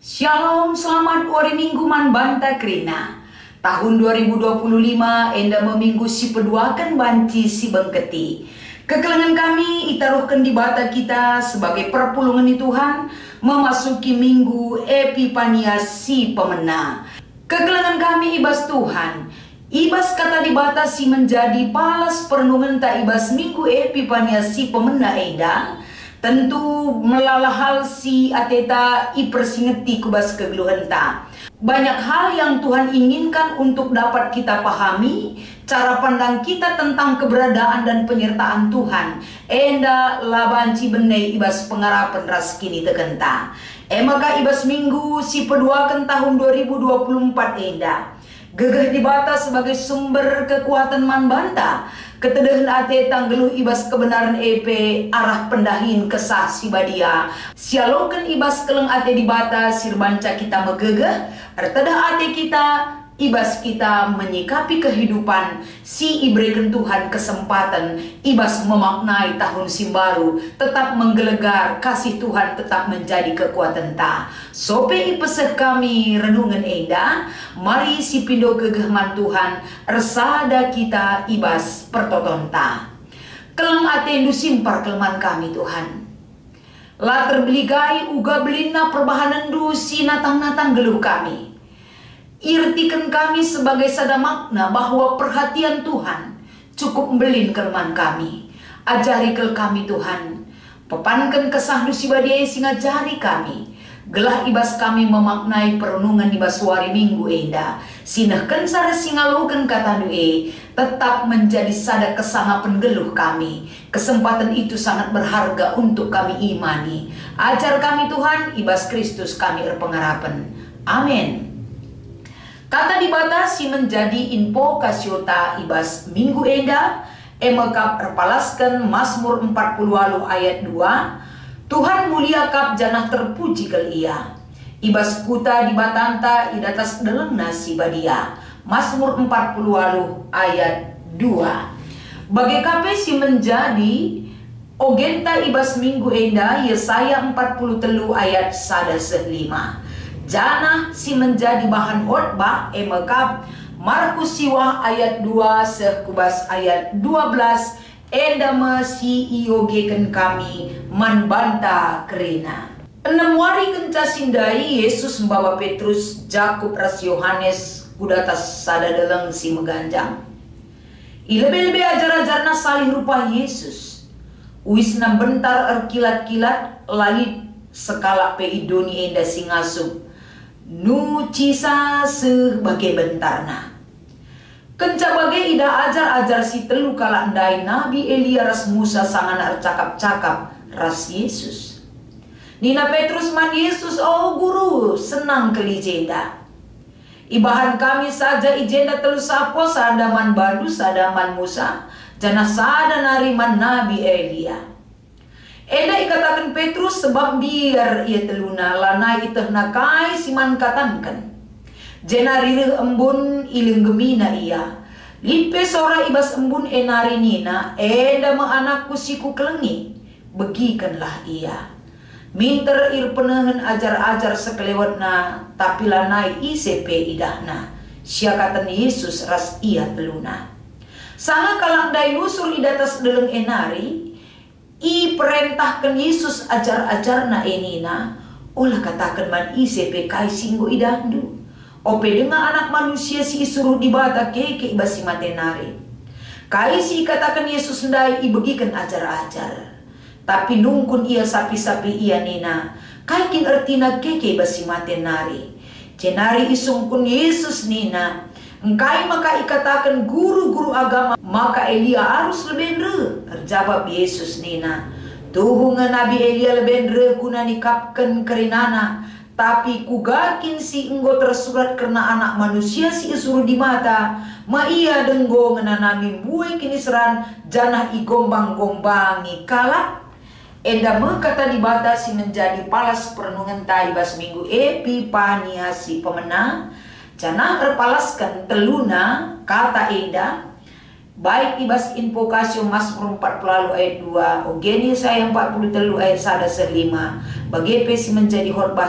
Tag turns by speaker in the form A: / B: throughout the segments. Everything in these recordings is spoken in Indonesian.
A: Shalom, selamat hari Minggu man banta krina. Tahun 2025 enda meminggu si peduakan banci si bengketi. Kekelengan kami itaruhkan di bata kita sebagai perpulungan di Tuhan memasuki minggu Epifania si pemena. Kekelengan kami ibas Tuhan. Ibas kata di bata si menjadi palas perenungan tak ibas minggu Epifania si pemena enda. Tentu melalah hal si ateta ipersingeti kubas kegeluhan ta. Banyak hal yang Tuhan inginkan untuk dapat kita pahami. Cara pandang kita tentang keberadaan dan penyertaan Tuhan. Enda labanci benei ibas pengarapan ras kini tekenta. Maka ibas minggu si peduakan tahun 2024 enda. Gegeh di bata sebagai sumber kekuatan man banta. Ketedahan ate tanggeluh ibas kebenaran EP arah pendahin kesah si badia. Sialoken ibas keleng ate di bata sirbanca kita megegeh. Ertedah ate kita ibas kita menyikapi kehidupan si iberikan Tuhan kesempatan ibas memaknai tahun si baru tetap menggelegar kasih Tuhan tetap menjadi kekuatan ta. Sope ipeseh kami renungan enda mari si pindo gegehman Tuhan ersada kita ibas pertoton ta. Keleng ate ndu simpar kelemahan kami Tuhan. La terbeligai uga belina perbahanan du si natang-natang geluh kami. Irtikan kami sebagai sada makna bahwa perhatian Tuhan cukup membelin kelemahan kami. Ajari kel kami Tuhan. Pepankan kesah du si badia singa jari kami. Gelah ibas kami memaknai perenungan ibas wari minggu enda. Sinahkan sada singalukan kata due. Tetap menjadi sada kesanga penggeluh kami. Kesempatan itu sangat berharga untuk kami imani. Ajar kami Tuhan, ibas Kristus kami erpengarapan. Amin. Kata dibatasi menjadi info kasiota ibas minggu enda. Emekap erpalaskan Mazmur 40 ayat 2. Tuhan mulia kap janah terpuji kel ia. Ibas kuta di batanta idatas deleng nasi badia. Mazmur 40 ayat 2. Bagai kape si menjadi ogenta ibas minggu enda Yesaya 43 ayat 1-5. Janah si menjadi bahan khotbah emekap Markus siwah ayat 2 sekubas ayat 12 enda mesi iogekan kami manbanta kerina. 6 wari kenca sindai Yesus membawa Petrus, Jakub ras Yohanes kudatas sada deleng si meganjang. Ilebe-lebe ajar-ajarna salih rupa Yesus. Wisna bentar erkilat-kilat lalit sekala pe idoni enda si ngasup. Nu cisa sebagai bentarna. Kenca bagai ida ajar-ajar si telu kala ndai Nabi Elia ras Musa sangana cakap-cakap ras Yesus. Nina Petrus man Yesus, oh guru, senang keli jenda. Ibahan kami saja ijenda telu sapo sadaman badu sadaman Musa, jana sada nariman Nabi Elia. Eda ikatakan Petrus sebab biar ia teluna lana iteh nakai siman katankan. Jenari embun iling gemina ia. Lipe sora ibas embun enari nina eda ma anakku siku kelengi. Begikanlah ia. Minter ir penehen ajar-ajar sekelewatna tapi lanai ICP idahna. Siakatan Yesus ras ia teluna. Sanga kalang dai nusur idatas deleng enari. I perintahkan Yesus ajar-ajarna enina ulah katakan man ICP kai singgo idandu ope dengan anak manusia si suruh dibata keke ibasi matenari kai si katakan Yesus ndai ibegikan ajar-ajar tapi nungkun ia sapi-sapi ia nina kai king ertina keke ibasi matenari cenari isungkun Yesus nina engkai maka ikatakan guru-guru agama maka Elia harus lebendre. Terjawab Yesus nina. Tuhungan Nabi Elia lebendre kuna nikapkan kerinana. Tapi kugakin si enggo tersurat karena anak manusia si suruh di mata. Ma ia denggo ngenanami buai kiniseran janah igombang-gombangi kala. Enda kata dibatasi menjadi palas perenungan taibas minggu Epifania si pemena. Janah erpalaskan teluna kata enda baik ibas info kasio Mazmur 40 ayat 2 ogeni saya 43 ayat 1-5 bagi pesi menjadi khotbah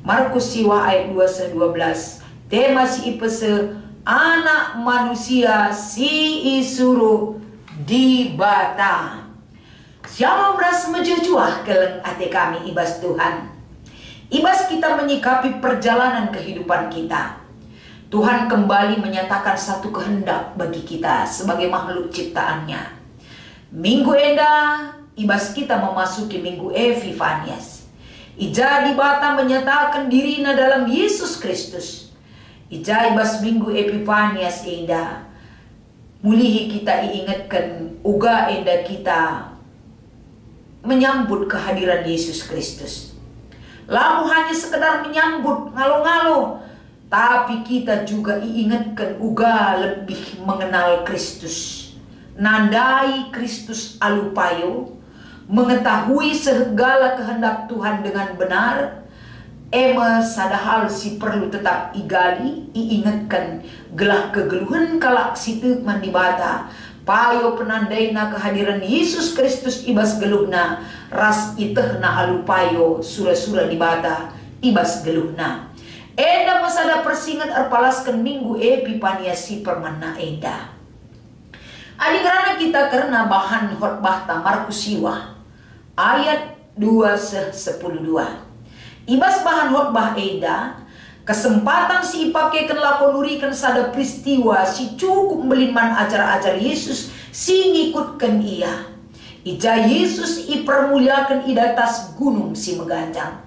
A: Markus siwa ayat 2:12. Tema si ipese anak manusia si isuru di bata. Siapa merasa mejujuah keleng ate kami ibas Tuhan. Ibas kita menyikapi perjalanan kehidupan kita. Tuhan kembali menyatakan satu kehendak bagi kita sebagai makhluk ciptaannya. Minggu enda ibas kita memasuki minggu Epifanias. Ija di bata menyatakan dirinya dalam Yesus Kristus. Ija ibas minggu Epifanias enda mulihi kita ingatkan uga enda kita menyambut kehadiran Yesus Kristus. Lalu hanya sekedar menyambut ngalo-ngalo, tapi kita juga ingatkan uga lebih mengenal Kristus. Nandai Kristus alupayo, mengetahui segala kehendak Tuhan dengan benar. Sadahal si perlu tetap igali, iingatkan gelah kegeluhan kalak situ mandibata. Payo penandaina kehadiran Yesus Kristus ibas geluhna, ras itehna alupayo sura-sura dibata ibas geluhna. Enda masada persingat erpalaskan minggu Epifanias si permana enda. Adikarana kita karena bahan khotbah ta Markus siwa ayat 2:12. Ibas bahan khotbah eda kesempatan si ipakeken lako nurikan sada peristiwa si cukup meliman ajar-ajar Yesus si ngikutkan ia. Ija Yesus ipermuliakan idatas gunung si meganjang.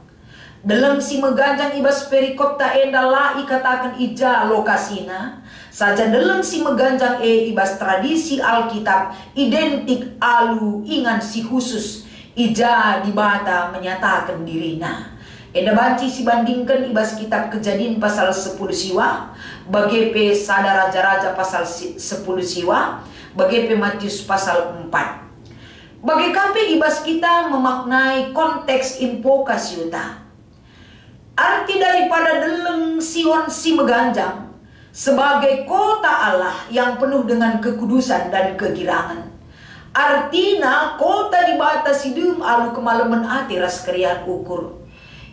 A: Dalam si meganjang ibas perikop ta enda la ikatakan ija lokasina. Saja dalam si meganjang ibas tradisi Alkitab identik alu ingan si khusus ija dibata menyatakan dirina. Enda banci si bandingkan ibas kitab Kejadian pasal 10 siwa, bagepe sada raja-raja pasal 10 siwa, bagepe Matius pasal 4. Bagekape ibas kita memaknai konteks impokasiuta. Arti daripada deleng Sion si meganjang sebagai kota Allah yang penuh dengan kekudusan dan kegirangan. Artinya kota dibata sidum alu kemalaman ati ras kerian ukur.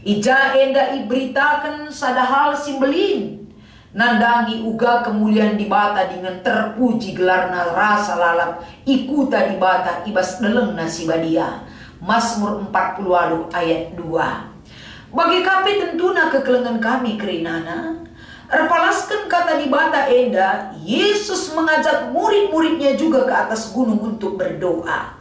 A: Ija enda iberitakan sadahal simbelin. Nandangi uga kemuliaan dibata dengan terpuji gelarna rasa lalap ikuta dibata ibas deleng nasibadia. Mazmur 40 ayat 2. Bagi kami tentuna kekelengan kami kerinana. Erpalaskan kata dibata enda, Yesus mengajak murid-muridnya juga ke atas gunung untuk berdoa.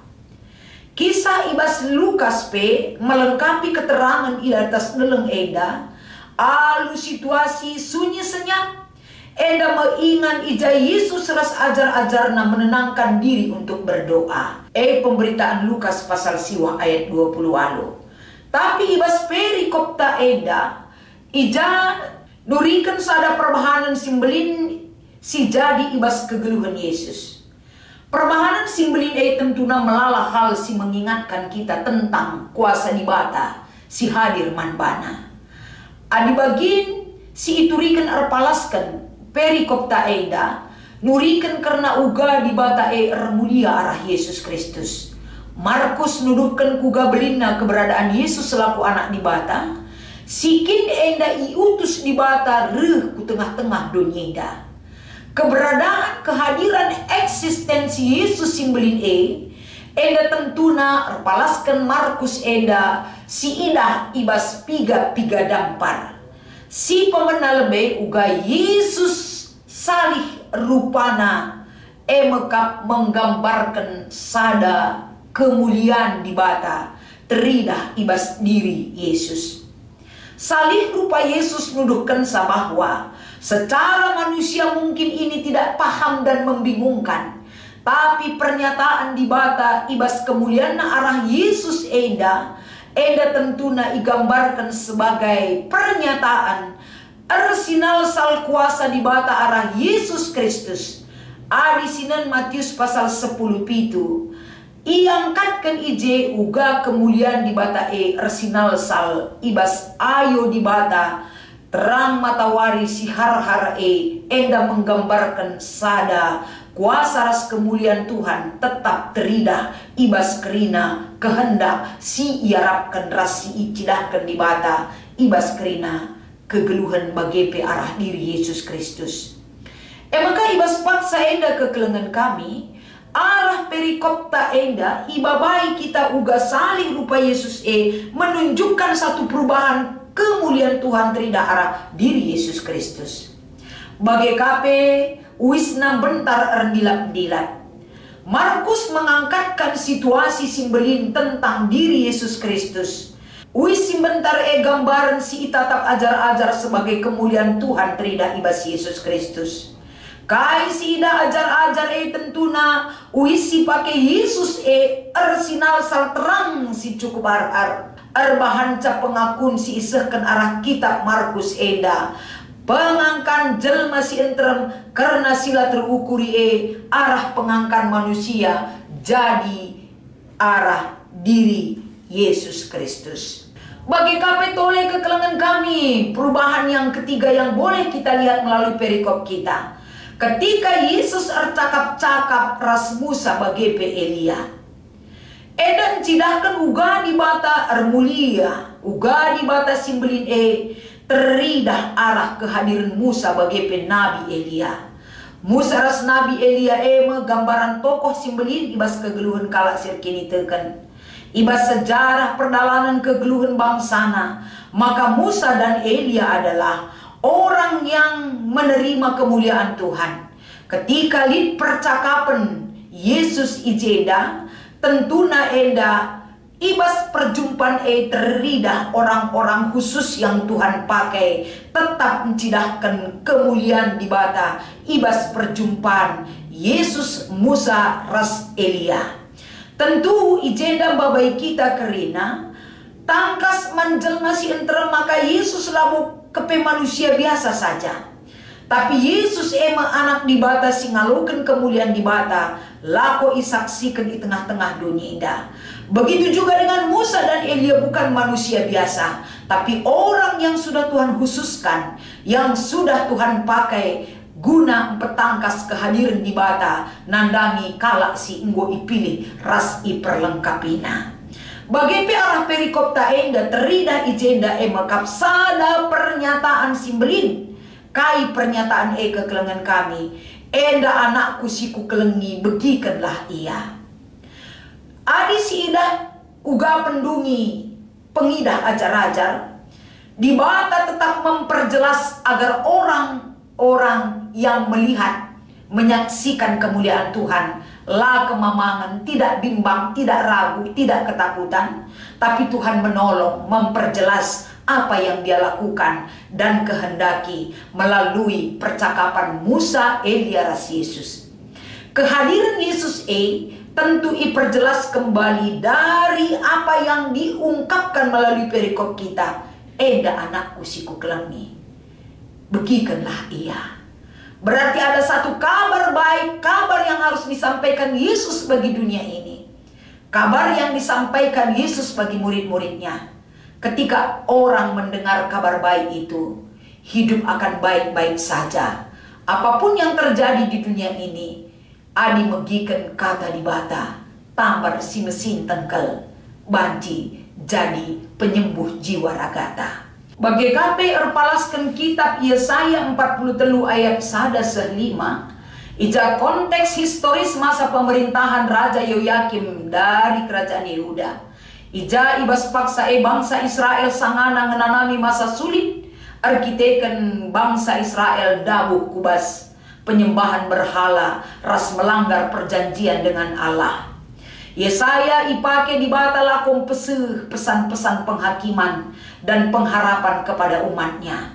A: Kisah ibas Lukas P melengkapi keterangan di atas deleng enda. Alu situasi sunyi senyap. Enda mengingat ija Yesus ras ajar-ajarna menenangkan diri untuk berdoa. Pemberitaan Lukas pasal siwa ayat 20 alu. Tapi ibas perikop ta enda ija nurikan sada perbahanan simbelin si jadi ibas kegeluhan Yesus. Perbahanan simbelin tentuna melala hal si mengingatkan kita tentang kuasa dibata si hadir manbana. Adibagin si iturikan erpalaskan perikop ta enda nurikan karena uga dibata mulia arah Yesus Kristus. Markus nuduhkan kuga belinna keberadaan Yesus selaku anak dibata. Sikin enda iutus dibata reh ku tengah-tengah dunia. Keberadaan kehadiran eksistensi Yesus simbelin enda tentuna erpalaskan Markus enda si idah ibas piga dampar. Si pemena lebe uga Yesus salih rupana mekap menggambarkan sada kemuliaan dibata teridah ibas diri Yesus. Salih rupa Yesus nuduhkan bahwa secara manusia mungkin ini tidak paham dan membingungkan. Tapi pernyataan dibata ibas kemuliaan arah Yesus enda tentuna igambarkan sebagai pernyataan arsinal sal kuasa dibata arah Yesus Kristus. Adisinan Matius pasal 10 pitu. Iangkatkan ije uga kemuliaan dibata arsinal sal ibas ayo dibata terang matahari si har-har enda menggambarkan sada kuasa ras kemuliaan Tuhan tetap teridah ibas kerina kehendak si iarapkan ras si icidahkan dibata ibas kerina kegeluhan bagepe arah diri Yesus Kristus. Maka ibas paksa enda kekelengan kami arah perikop ta enda ibabai kita uga saling rupa Yesus menunjukkan satu perubahan kemuliaan Tuhan terida arah diri Yesus Kristus. Bagai kape wisna bentar erdilap-dilap. Markus mengangkatkan situasi simbelin tentang diri Yesus Kristus. Wis sebentar gambaran si itatap ajar-ajar sebagai kemuliaan Tuhan terida ibas Yesus Kristus. Kai si ida ajar-ajar tentuna wis si pakai Yesus sinal sal terang si cukup ar bahanca pengakun si isehkan arah kitab Markus enda. Pengangkan jelma si entrem karena sila terukuri arah pengangkan manusia jadi arah diri Yesus Kristus. Bagi kape tole kekelengan kami perubahan yang ketiga yang boleh kita lihat melalui perikop kita. Ketika Yesus cakap-cakap ras Musa bagi Elia. Edan cidahkan uga di bata mulia, uga di bata simbelin teridah arah kehadiran Musa bagi Nabi Elia. Musa ras Nabi Elia gambaran tokoh simbelin ibas kegeluhan kalak sirkini teken. Ibas sejarah perjalanan kegeluhan bangsana. Maka Musa dan Elia adalah orang yang menerima kemuliaan Tuhan. Ketika lid percakapan Yesus ijeda, tentuna enda ibas perjumpaan teridah orang-orang khusus yang Tuhan pakai tetap mencidahkan kemuliaan di bata ibas perjumpaan Yesus Musa ras Elia. Tentu ijeda babai kita kerina tangkas menjelma si enter maka Yesus labu kepe manusia biasa saja. Tapi Yesus anak di bata singalukan kemuliaan di bata lako isaksikan di tengah-tengah dunia indah. Begitu juga dengan Musa dan Elia bukan manusia biasa, tapi orang yang sudah Tuhan khususkan, yang sudah Tuhan pakai guna petangkas kehadiran di bata nandangi kalak si enggo ipilih ras iperlengkapina. Bagi arah perikop ta enda terida ijenda makap sada pernyataan simbelin kai pernyataan kekelengan kami enda anakku siku kelengi begikanlah ia. Adi si idah uga pendungi pengidah ajar-ajar di bata tetap memperjelas agar orang yang melihat menyaksikan kemuliaan Tuhan la kemamangan, tidak bimbang, tidak ragu, tidak ketakutan, tapi Tuhan menolong, memperjelas apa yang dia lakukan dan kehendaki melalui percakapan Musa, Elia, ras Yesus. Kehadiran Yesus tentu diperjelas kembali dari apa yang diungkapkan melalui perikop kita. Enda anakku siku kelengi, begikanlah ia. Berarti ada satu kabar baik, kabar yang harus disampaikan Yesus bagi dunia ini. Kabar yang disampaikan Yesus bagi murid-muridnya. Ketika orang mendengar kabar baik itu, hidup akan baik-baik saja. Apapun yang terjadi di dunia ini, adi megikan kata di bata, tambar si mesin tengkel, banci jadi penyembuh jiwa ragata. Bagi kape erpalaskan kitab Yesaya 43 ayat 1-5, ija konteks historis masa pemerintahan Raja Yoyakim dari kerajaan Yehuda. Ija ibas paksa bangsa Israel sangana ngenanami masa sulit, arkiteken bangsa Israel dabuh kubas, penyembahan berhala, ras melanggar perjanjian dengan Allah. Yesaya ipake di bata lakum pesan-pesan penghakiman dan pengharapan kepada umatnya.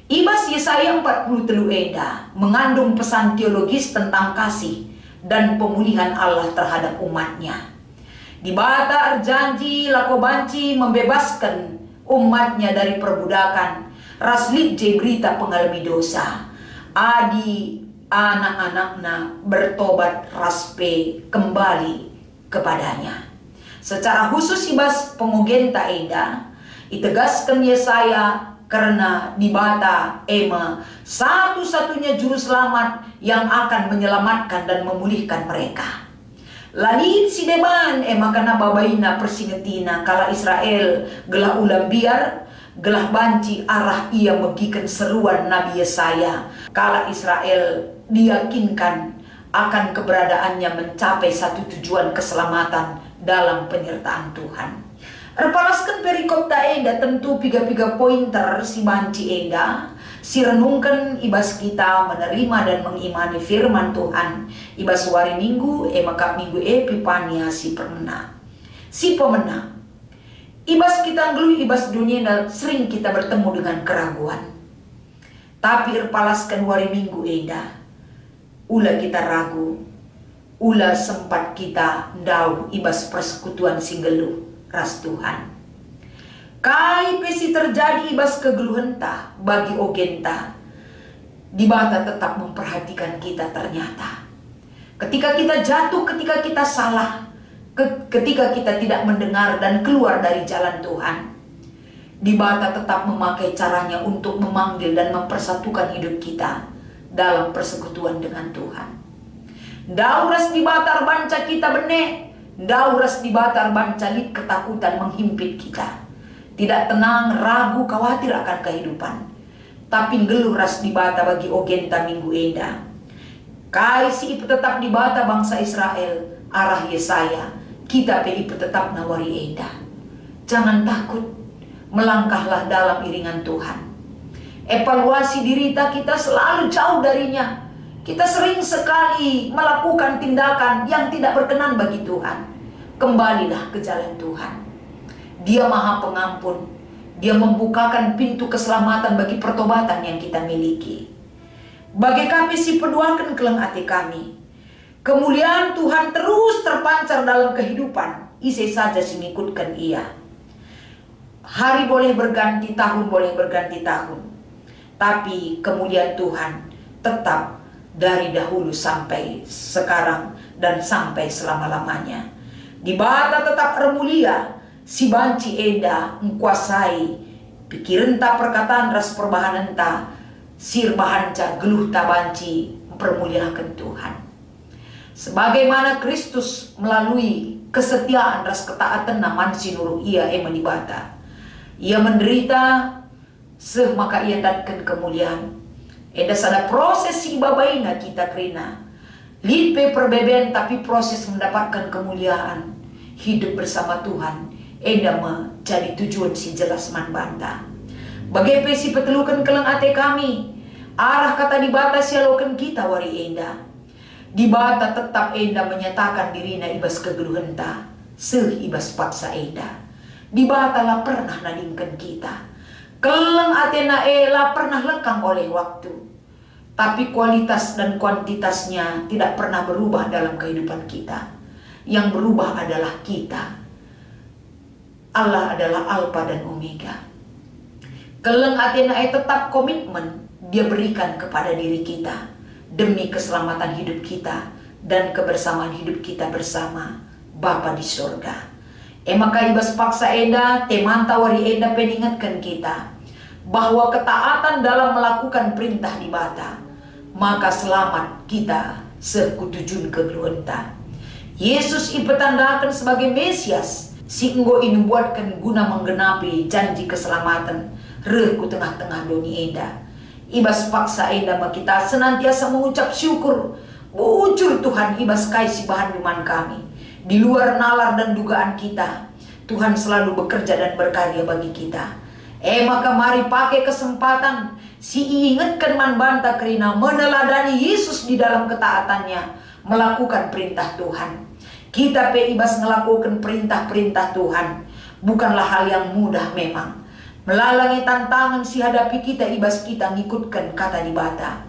A: Ibas Yesaya 43 enda mengandung pesan teologis tentang kasih dan pemulihan Allah terhadap umatnya. Di bata janji lako banci membebaskan umatnya dari perbudakan, raslit je berita pengalami dosa. Adi anak-anaknya bertobat raspe kembali kepadanya. Secara khusus ibas pengugenta enda itegaskan Yesaya karena di bata satu-satunya juru selamat yang akan menyelamatkan dan memulihkan mereka. Lalit si deban karena babaina persingetina kala Israel gelah ulam biar gelah banci arah ia megikan seruan Nabi Yesaya kala Israel diyakinkan akan keberadaannya mencapai satu tujuan keselamatan dalam penyertaan Tuhan. Repalaskan perikop ta enda tentu piga-piga pointer si banci enda, si renungkan ibas kita menerima dan mengimani firman Tuhan ibas wari minggu maka minggu Epifania si pemena. Si pemena ibas kita ngeluh ibas dunia dan sering kita bertemu dengan keraguan. Tapi repalaskan wari minggu enda, ula kita ragu, ula sempat kita ndau ibas persekutuan si geluh ras Tuhan. Kai pesi terjadi ibas kegeluhenta bagi ogenta, dibata tetap memperhatikan kita ternyata. Ketika kita jatuh, ketika kita salah, ketika kita tidak mendengar dan keluar dari jalan Tuhan, dibata tetap memakai caranya untuk memanggil dan mempersatukan hidup kita dalam persekutuan dengan Tuhan. Dauras dibatar banca kita benek, dauras dibatar banca lit ketakutan menghimpit kita. Tidak tenang, ragu, khawatir akan kehidupan. Tapi geluh ras dibata bagi ogenta minggu enda. Kai si ipu tetap dibata bangsa Israel, arah Yesaya, kita pe ipu tetap nawari enda. Jangan takut, melangkahlah dalam iringan Tuhan. Evaluasi diri kita selalu jauh darinya. Kita sering sekali melakukan tindakan yang tidak berkenan bagi Tuhan. Kembalilah ke jalan Tuhan. Dia Maha Pengampun. Dia membukakan pintu keselamatan bagi pertobatan yang kita miliki. Bagai kami si peduakan keleng hati kami. Kemuliaan Tuhan terus terpancar dalam kehidupan. Ise saja sing ikutkan ia. Hari boleh berganti, tahun boleh berganti tahun. Tapi kemuliaan Tuhan tetap dari dahulu sampai sekarang dan sampai selama-lamanya. Dibata tetap termulia. Si banci enda mengkuasai pikiran ta perkataan ras perbahanan ta sir bahanca geluh ta banci mempermuliakan Tuhan. Sebagaimana Kristus melalui kesetiaan ras ketaatan naman sinuru ia dibata. Ia menderita maka ia datkan kemuliaan. Eda sada proses si babaina kita kerina. Lipe perbeben tapi proses mendapatkan kemuliaan. Hidup bersama Tuhan. Enda menjadi tujuan si jelas man banta. Bagai pesi petelukan keleng ate kami. Arah kata dibata sialokan kita wari enda. Dibata tetap enda menyatakan dirina ibas kegeluhenta. Ibas paksa enda. Dibata lah pernah nadingkan kita. Keleng ate na ela pernah lekang oleh waktu. Tapi kualitas dan kuantitasnya tidak pernah berubah dalam kehidupan kita. Yang berubah adalah kita. Allah adalah Alfa dan Omega. Keleng Athena tetap komitmen dia berikan kepada diri kita demi keselamatan hidup kita dan kebersamaan hidup kita bersama Bapa di surga. Maka ibas paksa enda temanta wari enda peningatkan kita bahwa ketaatan dalam melakukan perintah dibata maka selamat kita sekutujun kegeluhenta. Yesus ipetandakan sebagai Mesias. Si enggo ini buatkan guna menggenapi janji keselamatan reku tengah-tengah doni enda. Ibas paksa enda kita senantiasa mengucap syukur. Bujur Tuhan ibas kaisi bahan iman kami. Di luar nalar dan dugaan kita, Tuhan selalu bekerja dan berkarya bagi kita. Maka mari pakai kesempatan si ingatkan man banta kerina meneladani Yesus di dalam ketaatannya melakukan perintah Tuhan. Kita pe ibas melakukan perintah-perintah Tuhan bukanlah hal yang mudah memang. Melalangi tantangan si hadapi kita ibas kita ngikutkan kata dibata.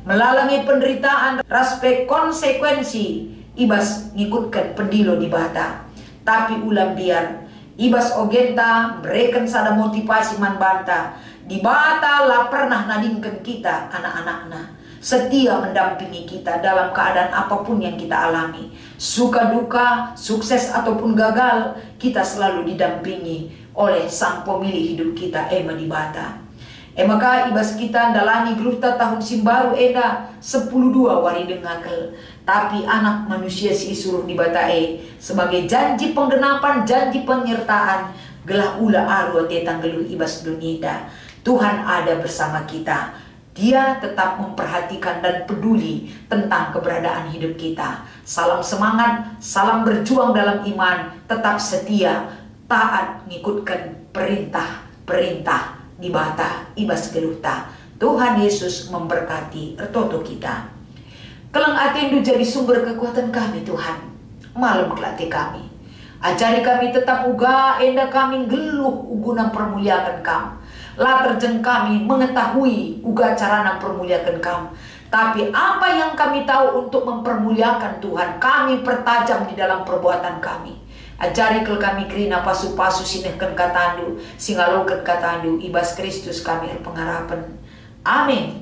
A: Melalangi penderitaan raspek konsekuensi ibas ngikutkan pendilo dibata. Tapi ulam biar ibas ogenta mereka sada motivasi man banta. Dibata lah pernah nadingkan kita anak-anaknya. Setia mendampingi kita dalam keadaan apapun yang kita alami. Suka duka, sukses ataupun gagal, kita selalu didampingi oleh sang pemilih hidup kita dibata. Maka ibas kita dalani geluhta tahun simbaru eda 10.2 wari dengakel. Tapi anak manusia si suruh dibatae sebagai janji penggenapan, janji penyertaan gelah ula arwa tetang geluh ibas dunida. Tuhan ada bersama kita. Dia tetap memperhatikan dan peduli tentang keberadaan hidup kita. Salam semangat, salam berjuang dalam iman, tetap setia, taat ngikutkan perintah di bata ibas geluhta. Tuhan Yesus memberkati ertoto kita. Kelang atendu jadi sumber kekuatan kami Tuhan. Malam kelate kami. Ajari kami tetap uga enda kami geluh uguna permuliakan kamu. Latar kami mengetahui uga carana permuliakan kamu. Tapi apa yang kami tahu untuk mempermuliakan Tuhan, kami pertajam di dalam perbuatan kami. Ajari kel kami kerina pasu-pasu sinehkan katandu, singalokan katandu, ibas Kristus kami pengharapan. Amin.